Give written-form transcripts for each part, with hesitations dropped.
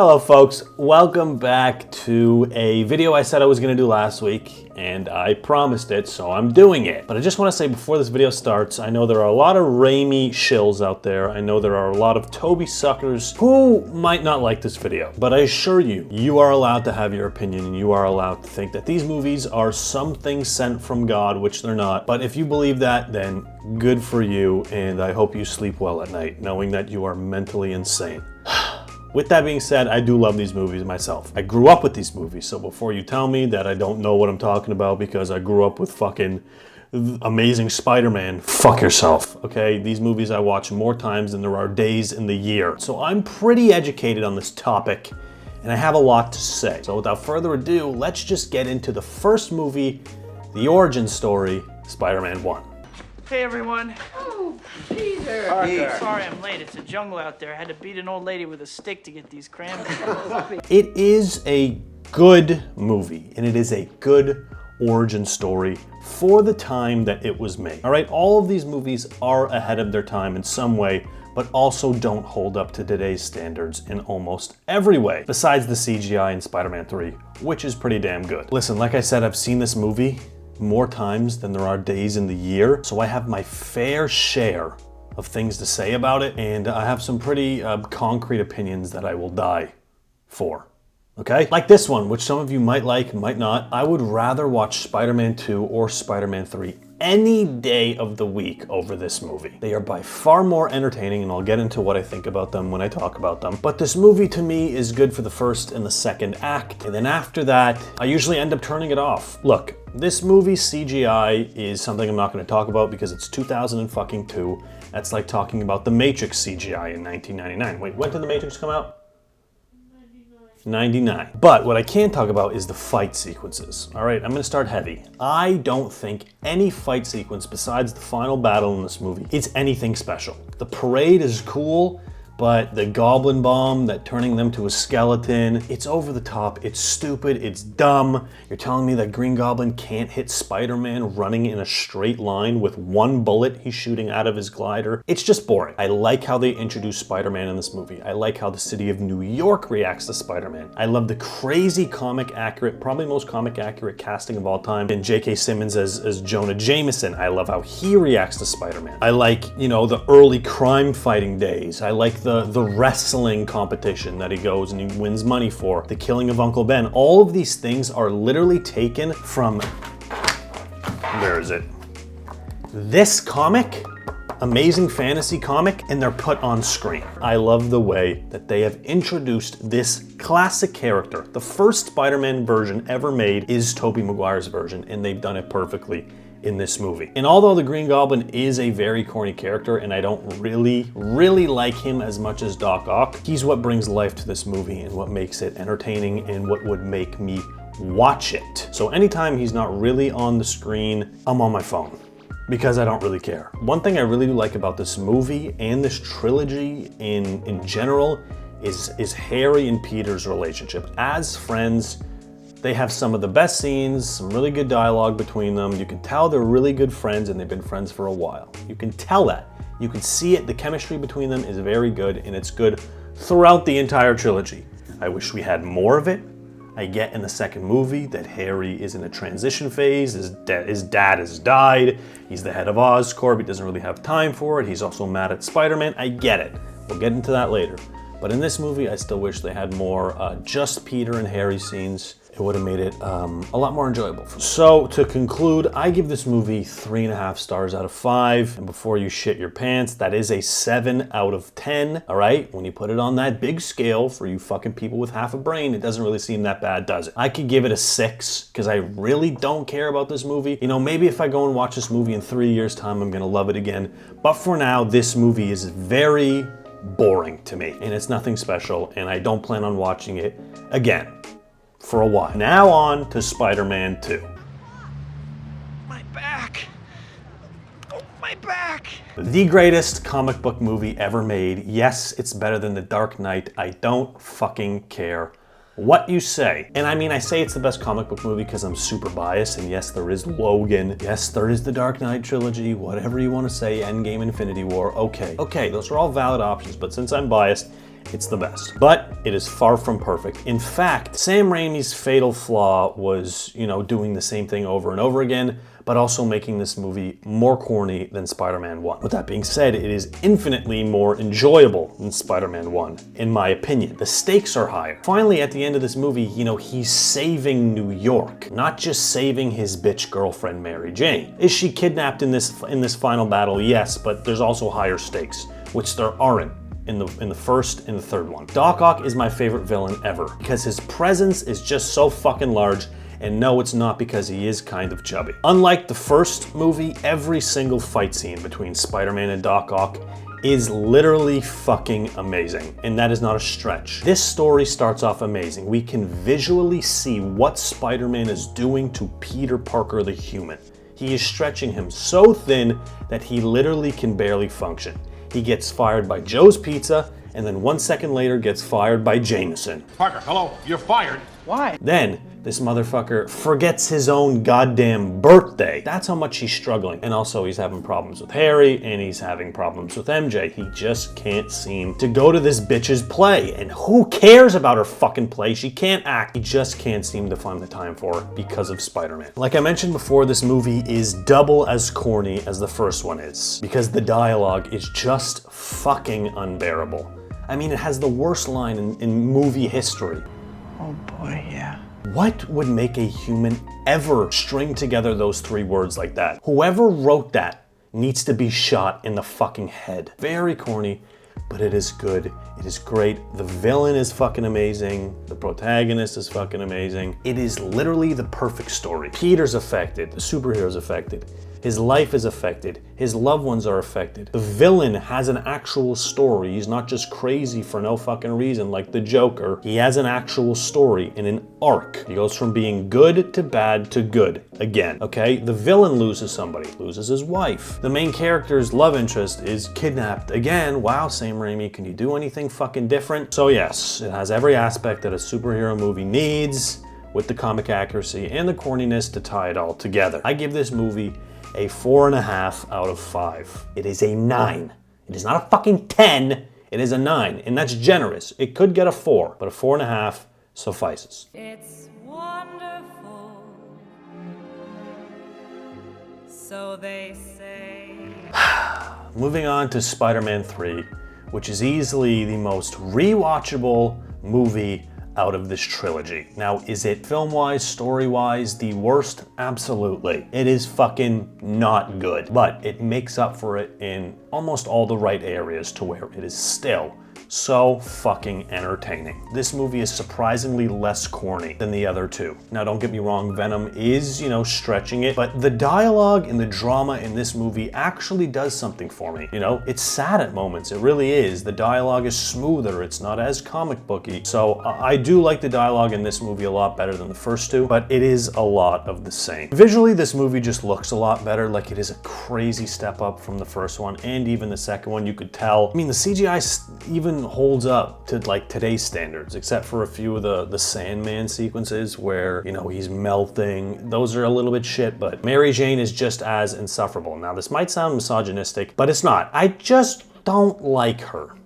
Hello folks, welcome back to a video I said I was going to do last week, and I promised it, so I'm doing it. But I just want to say before this video starts, I know there are a lot of Raimi shills out there. I know there are a lot of Toby suckers who might not like this video. But I assure you, you are allowed to have your opinion, and you are allowed to think that these movies are something sent from God, which they're not. But if you believe that, then good for you, and I hope you sleep well at night, knowing that you are mentally insane. With that being said, I do love these movies myself. I grew up with these movies, so before you tell me that I don't know what I'm talking about because I grew up with fucking Amazing Spider-Man, fuck yourself, okay? These movies I watch more times than there are days in the year. So I'm pretty educated on this topic, and I have a lot to say. So without further ado, let's just get into the first movie, the origin story, Spider-Man 1. Hey everyone. Oh, Peter. Parker. Sorry I'm late. It's a jungle out there. I had to beat an old lady with a stick to get these cranberries. It is a good movie, and it is a good origin story for the time that it was made. All right, all of these movies are ahead of their time in some way, but also don't hold up to today's standards in almost every way, besides the CGI in Spider-Man 3, which is pretty damn good. Listen, like I said, I've seen this movie more times than there are days in the year, so I have my fair share of things to say about it, and I have some pretty concrete opinions that I will die for, okay? Like this one, which some of you might like, might not. I would rather watch Spider-Man 2 or Spider-Man 3 any day of the week over this movie. They are by far more entertaining, and I'll get into what I think about them when I talk about them. But this movie to me is good for the first and the second act, and then after that, I usually end up turning it off. Look, this movie's CGI is something I'm not going to talk about because it's 2002. That's like talking about The Matrix CGI in 1999. Wait, when did The Matrix come out? 99. But what I can talk about is the fight sequences. All right, I'm gonna start heavy. I don't think any fight sequence besides the final battle in this movie is anything special. The parade is cool, but the goblin bomb, that turning them to a skeleton, it's over the top, it's stupid, it's dumb. You're telling me that Green Goblin can't hit Spider-Man running in a straight line with one bullet he's shooting out of his glider? It's just boring. I like how they introduce Spider-Man in this movie. I like how the city of New York reacts to Spider-Man. I love the crazy comic accurate, probably most comic accurate casting of all time, and J.K. Simmons as Jonah Jameson. I love how he reacts to Spider-Man. I like, you know, the early crime fighting days. I like the wrestling competition that he goes and he wins money for, the killing of Uncle Ben. All of these things are literally taken from, where is it? This comic, Amazing Fantasy comic, and they're put on screen. I love the way that they have introduced this classic character. The first Spider-Man version ever made is Tobey Maguire's version, and they've done it perfectly in this movie. And although the Green Goblin is a very corny character, and I don't really like him as much as Doc Ock, he's what brings life to this movie and what makes it entertaining and what would make me watch it. So anytime he's not really on the screen, I'm on my phone, because I don't really care. One thing I really do like about this movie and this trilogy in general is Harry and Peter's relationship. As friends, they have some of the best scenes, some really good dialogue between them. You can tell they're really good friends and they've been friends for a while. You can tell that. You can see it. The chemistry between them is very good, and it's good throughout the entire trilogy. I wish we had more of it. I get in the second movie that Harry is in a transition phase. His dad has died. He's the head of Oscorp. He doesn't really have time for it. He's also mad at Spider-Man. I get it. We'll get into that later. But in this movie, I still wish they had more just Peter and Harry scenes. It would have made it a lot more enjoyable. So to conclude, I give this movie 3.5 stars out of 5. And before you shit your pants, that is a 7 out of 10. All right, when you put it on that big scale for you fucking people with half a brain, it doesn't really seem that bad, does it? I could give it a 6 because I really don't care about this movie. You know, maybe if I go and watch this movie in 3 years' time, I'm gonna love it again. But for now, this movie is very boring to me, and it's nothing special, and I don't plan on watching it again for a while. Now on to Spider-Man 2. My back. Oh, my back. The greatest comic book movie ever made. Yes, it's better than The Dark Knight. I don't fucking care what you say. And I mean, I say it's the best comic book movie because I'm super biased, and yes, there is Logan. Yes, there is the Dark Knight trilogy, whatever you want to say, Endgame, Infinity War. Okay, those are all valid options, but since I'm biased, it's the best. But it is far from perfect. In fact, Sam Raimi's fatal flaw was, doing the same thing over and over again, but also making this movie more corny than Spider-Man 1. With that being said, it is infinitely more enjoyable than Spider-Man 1, in my opinion. The stakes are higher. Finally, at the end of this movie, he's saving New York, not just saving his bitch girlfriend, Mary Jane. Is she kidnapped in this final battle? Yes, but there's also higher stakes, which there aren't in the first and the third one. Doc Ock is my favorite villain ever because his presence is just so fucking large. And no, it's not because he is kind of chubby. Unlike the first movie, every single fight scene between Spider-Man and Doc Ock is literally fucking amazing. And that is not a stretch. This story starts off amazing. We can visually see what Spider-Man is doing to Peter Parker the human. He is stretching him so thin that he literally can barely function. He gets fired by Joe's Pizza, and then 1 second later gets fired by Jameson. Parker, hello, you're fired. Why? Then, this motherfucker forgets his own goddamn birthday. That's how much he's struggling. And also, he's having problems with Harry, and he's having problems with MJ. He just can't seem to go to this bitch's play. And who cares about her fucking play? She can't act. He just can't seem to find the time for it because of Spider-Man. Like I mentioned before, this movie is double as corny as the first one is, because the dialogue is just fucking unbearable. I mean, it has the worst line in movie history. Oh boy, yeah. What would make a human ever string together those 3 words like that? Whoever wrote that needs to be shot in the fucking head. Very corny, but it is good. It is great. The villain is fucking amazing. The protagonist is fucking amazing. It is literally the perfect story. Peter's affected. The superhero's affected. His life is affected. His loved ones are affected. The villain has an actual story. He's not just crazy for no fucking reason like the Joker. He has an actual story and an arc. He goes from being good to bad to good again, okay? The villain loses somebody, loses his wife. The main character's love interest is kidnapped again. Wow, Sam Raimi, can you do anything fucking different? So yes, it has every aspect that a superhero movie needs, with the comic accuracy and the corniness to tie it all together. I give this movie a 4.5 out of 5. It is a 9. It is not a fucking 10. It is a 9, and that's generous. It could get a 4, but a 4.5 suffices. It's wonderful, so they say. Moving on to Spider-Man 3, which is easily the most rewatchable movie out of this trilogy. Now, is it film-wise, story-wise, the worst? Absolutely. It is fucking not good, but it makes up for it in almost all the right areas to where it is still so fucking entertaining. This movie is surprisingly less corny than the other two. Now, don't get me wrong, Venom is, stretching it, but the dialogue and the drama in this movie actually does something for me. It's sad at moments, it really is. The dialogue is smoother, it's not as comic booky. So I do like the dialogue in this movie a lot better than the first two, but it is a lot of the same. Visually, this movie just looks a lot better, like it is a crazy step up from the first one, and even the second one, you could tell. I mean, the CGI even holds up to like today's standards, except for a few of the Sandman sequences where, he's melting. Those are a little bit shit, but Mary Jane is just as insufferable. Now, this might sound misogynistic, but it's not. I just don't like her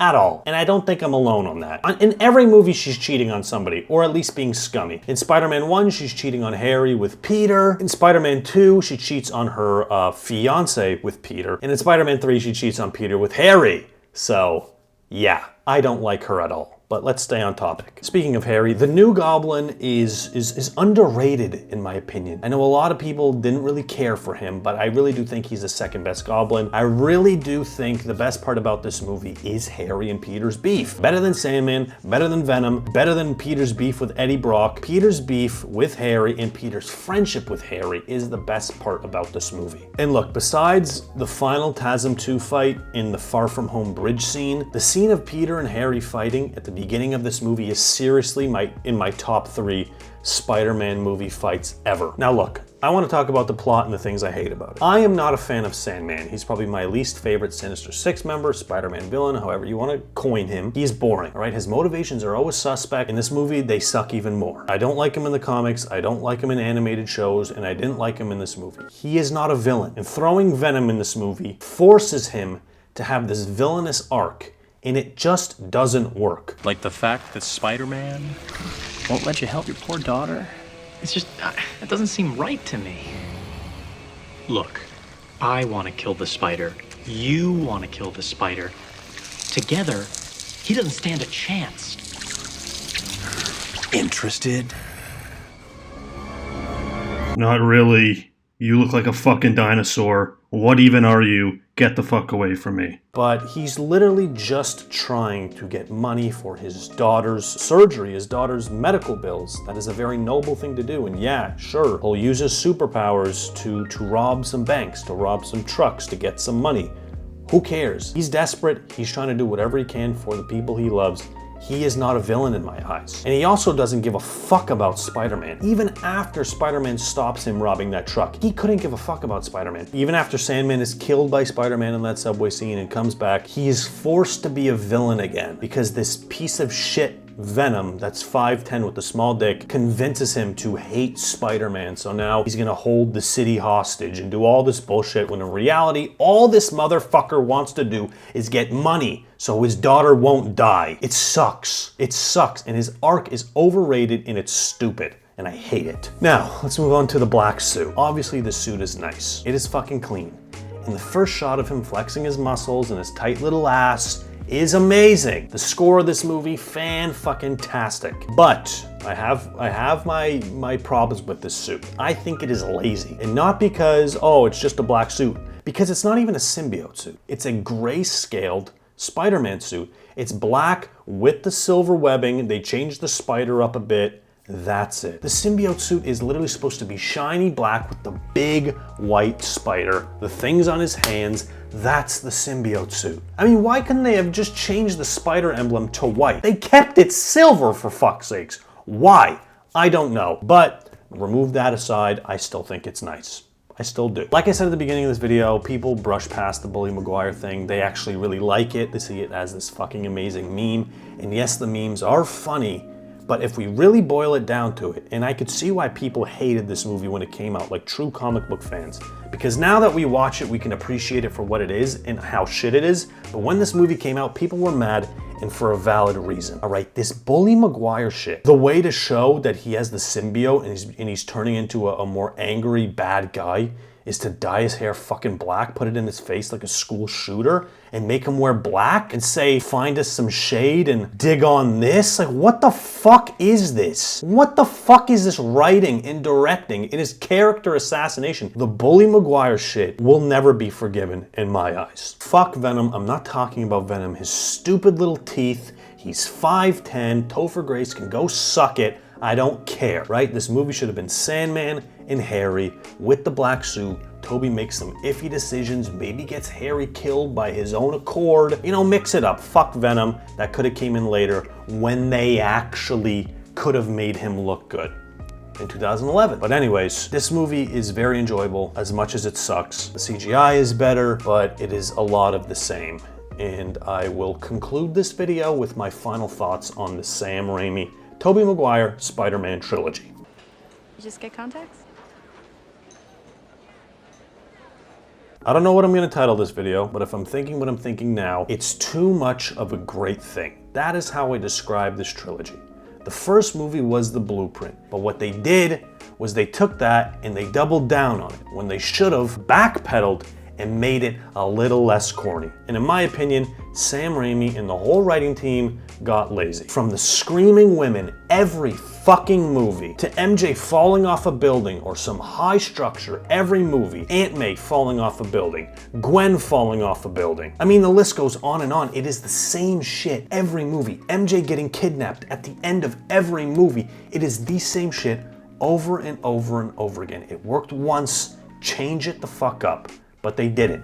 at all. And I don't think I'm alone on that. In every movie, she's cheating on somebody, or at least being scummy. In Spider-Man 1, she's cheating on Harry with Peter. In Spider-Man 2, she cheats on her fiance with Peter. And in Spider-Man 3, she cheats on Peter with Harry. So, yeah, I don't like her at all. But let's stay on topic. Speaking of Harry, the new Goblin is underrated in my opinion. I know a lot of people didn't really care for him, but I really do think he's the second best Goblin. I really do think the best part about this movie is Harry and Peter's beef. Better than Sandman, better than Venom, better than Peter's beef with Eddie Brock. Peter's beef with Harry and Peter's friendship with Harry is the best part about this movie. And look, besides the final TASM 2 fight in the Far From Home bridge scene, the scene of Peter and Harry fighting at the beginning of this movie is seriously in my top 3 Spider-Man movie fights ever. Now look, I want to talk about the plot and the things I hate about it. I am not a fan of Sandman. He's probably my least favorite Sinister Six member, Spider-Man villain, however you want to coin him. He's boring, all right? His motivations are always suspect. In this movie, they suck even more. I don't like him in the comics, I don't like him in animated shows, and I didn't like him in this movie. He is not a villain. And throwing Venom in this movie forces him to have this villainous arc and it just doesn't work. Like the fact that Spider-Man won't let you help your poor daughter? It's just, it doesn't seem right to me. Look, I want to kill the spider. You want to kill the spider. Together, he doesn't stand a chance. Interested? Not really. You look like a fucking dinosaur. What even are you? Get the fuck away from me. But he's literally just trying to get money for his daughter's surgery, his daughter's medical bills. That is a very noble thing to do. And yeah, sure, he'll use his superpowers to rob some banks, to rob some trucks, to get some money. Who cares? He's desperate. He's trying to do whatever he can for the people he loves. He is not a villain in my eyes. And he also doesn't give a fuck about Spider-Man. Even after Spider-Man stops him robbing that truck, he couldn't give a fuck about Spider-Man. Even after Sandman is killed by Spider-Man in that subway scene and comes back, he is forced to be a villain again because this piece of shit Venom, that's 5'10" with a small dick, convinces him to hate Spider-Man. So now he's gonna hold the city hostage and do all this bullshit when in reality, all this motherfucker wants to do is get money so his daughter won't die. It sucks. It sucks. And his arc is overrated and it's stupid. And I hate it. Now, let's move on to the black suit. Obviously, the suit is nice. It is fucking clean. And the first shot of him flexing his muscles and his tight little ass is amazing. The score of this movie, fan-fucking-tastic. But I have my problems with this suit. I think it is lazy. And not because, oh, it's just a black suit. Because it's not even a symbiote suit. It's a gray-scaled Spider-Man suit. It's black with the silver webbing. They changed the spider up a bit. That's it. The symbiote suit is literally supposed to be shiny black with the big white spider. The things on his hands, that's the symbiote suit. I mean, why couldn't they have just changed the spider emblem to white? They kept it silver, for fuck's sakes. Why? I don't know. But remove that aside, I still think it's nice. I still do. Like I said at the beginning of this video, people brush past the Bully Maguire thing. They actually really like it. They see it as this fucking amazing meme. And yes, the memes are funny, but if we really boil it down to it, and I could see why people hated this movie when it came out, like true comic book fans, because now that we watch it, we can appreciate it for what it is and how shit it is. But when this movie came out, people were mad, and for a valid reason. All right, this Bully Maguire shit, the way to show that he has the symbiote and he's turning into a more angry bad guy is to dye his hair fucking black, put it in his face like a school shooter, and make him wear black and say, find us some shade and dig on this? Like, what the fuck is this? What the fuck is this writing and directing? It is character assassination. The Bully Maguire shit will never be forgiven in my eyes. Fuck Venom. I'm not talking about Venom. His stupid little teeth. He's 5'10". Topher Grace can go suck it. I don't care, right? This movie should have been Sandman and Harry with the black suit. Toby makes some iffy decisions, maybe gets Harry killed by his own accord. You know, mix it up. Fuck Venom. That could have came in later when they actually could have made him look good in 2011. But anyways, this movie is very enjoyable as much as it sucks. The CGI is better, but it is a lot of the same. And I will conclude this video with my final thoughts on the Sam Raimi Tobey Maguire Spider-Man Trilogy. You just get contacts? I don't know what I'm going to title this video, but if I'm thinking what I'm thinking now, it's too much of a great thing. That is how I describe this trilogy. The first movie was the blueprint, but what they did was they took that and they doubled down on it when they should have backpedaled and made it a little less corny. And in my opinion, Sam Raimi and the whole writing team got lazy. From the screaming women every fucking movie, to MJ falling off a building or some high structure every movie, Aunt May falling off a building, Gwen falling off a building. I mean, the list goes on and on. It is the same shit every movie. MJ getting kidnapped at the end of every movie. It is the same shit over and over and over again. It worked once, change it the fuck up. But they didn't.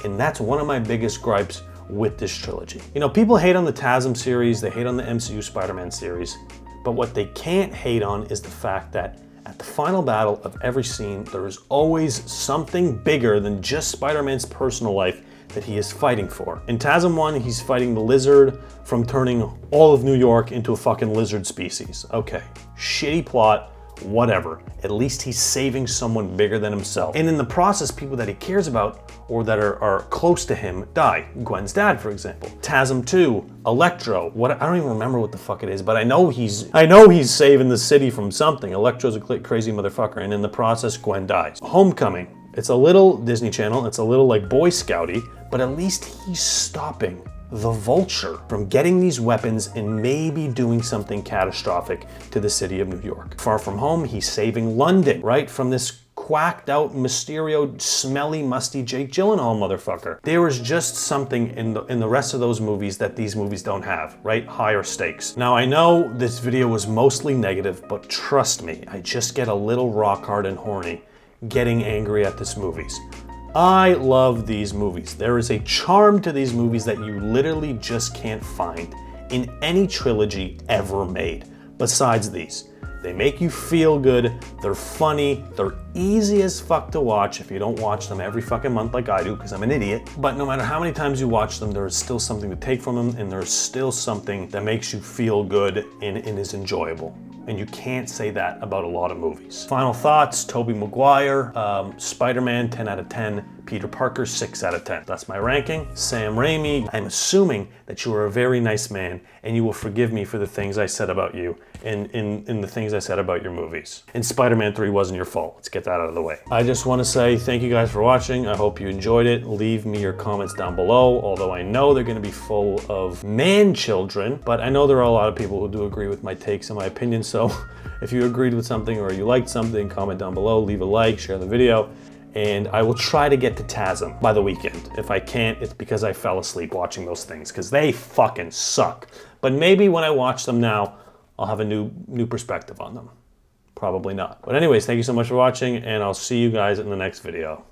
And that's one of my biggest gripes with this trilogy. You know, people hate on the TASM series, they hate on the MCU Spider-Man series, but what they can't hate on is the fact that at the final battle of every scene, there is always something bigger than just Spider-Man's personal life that he is fighting for. In TASM 1, he's fighting the lizard from turning all of New York into a fucking lizard species. Okay, shitty plot, whatever. At least he's saving someone bigger than himself. And in the process, people that he cares about or that are close to him die. Gwen's dad, for example. TASM 2, Electro. I don't even remember what the fuck it is, but I know he's saving the city from something. Electro's a crazy motherfucker, and in the process, Gwen dies. Homecoming. It's a little Disney Channel. It's a little like Boy Scouty, but at least he's stopping the Vulture from getting these weapons and maybe doing something catastrophic to the city of New York. Far From Home, he's saving London, right, from this quacked out, Mysterio, smelly, musty Jake Gyllenhaal motherfucker. There is just something in the rest of those movies that these movies don't have, right? Higher stakes. Now I know this video was mostly negative, but trust me, I just get a little rock hard and horny getting angry at these movies. I love these movies. There is a charm to these movies that you literally just can't find in any trilogy ever made, besides these. They make you feel good, they're funny, they're easy as fuck to watch if you don't watch them every fucking month like I do, because I'm an idiot. But no matter how many times you watch them, there is still something to take from them, and there's still something that makes you feel good and is enjoyable. And you can't say that about a lot of movies. Final thoughts, Tobey Maguire, Spider-Man, 10 out of 10. Peter Parker, 6 out of 10. That's my ranking. Sam Raimi, I'm assuming that you are a very nice man and you will forgive me for the things I said about you and in the things I said about your movies. And Spider-Man 3 wasn't your fault. Let's get that out of the way. I just want to say thank you guys for watching. I hope you enjoyed it. Leave me your comments down below, although I know they're going to be full of man-children, but I know there are a lot of people who do agree with my takes and my opinions, so if you agreed with something or you liked something, comment down below, leave a like, share the video. And I will try to get to TASM by the weekend. If I can't, it's because I fell asleep watching those things, because they fucking suck. But maybe when I watch them now, I'll have a new perspective on them. Probably not. But anyways, thank you so much for watching, and I'll see you guys in the next video.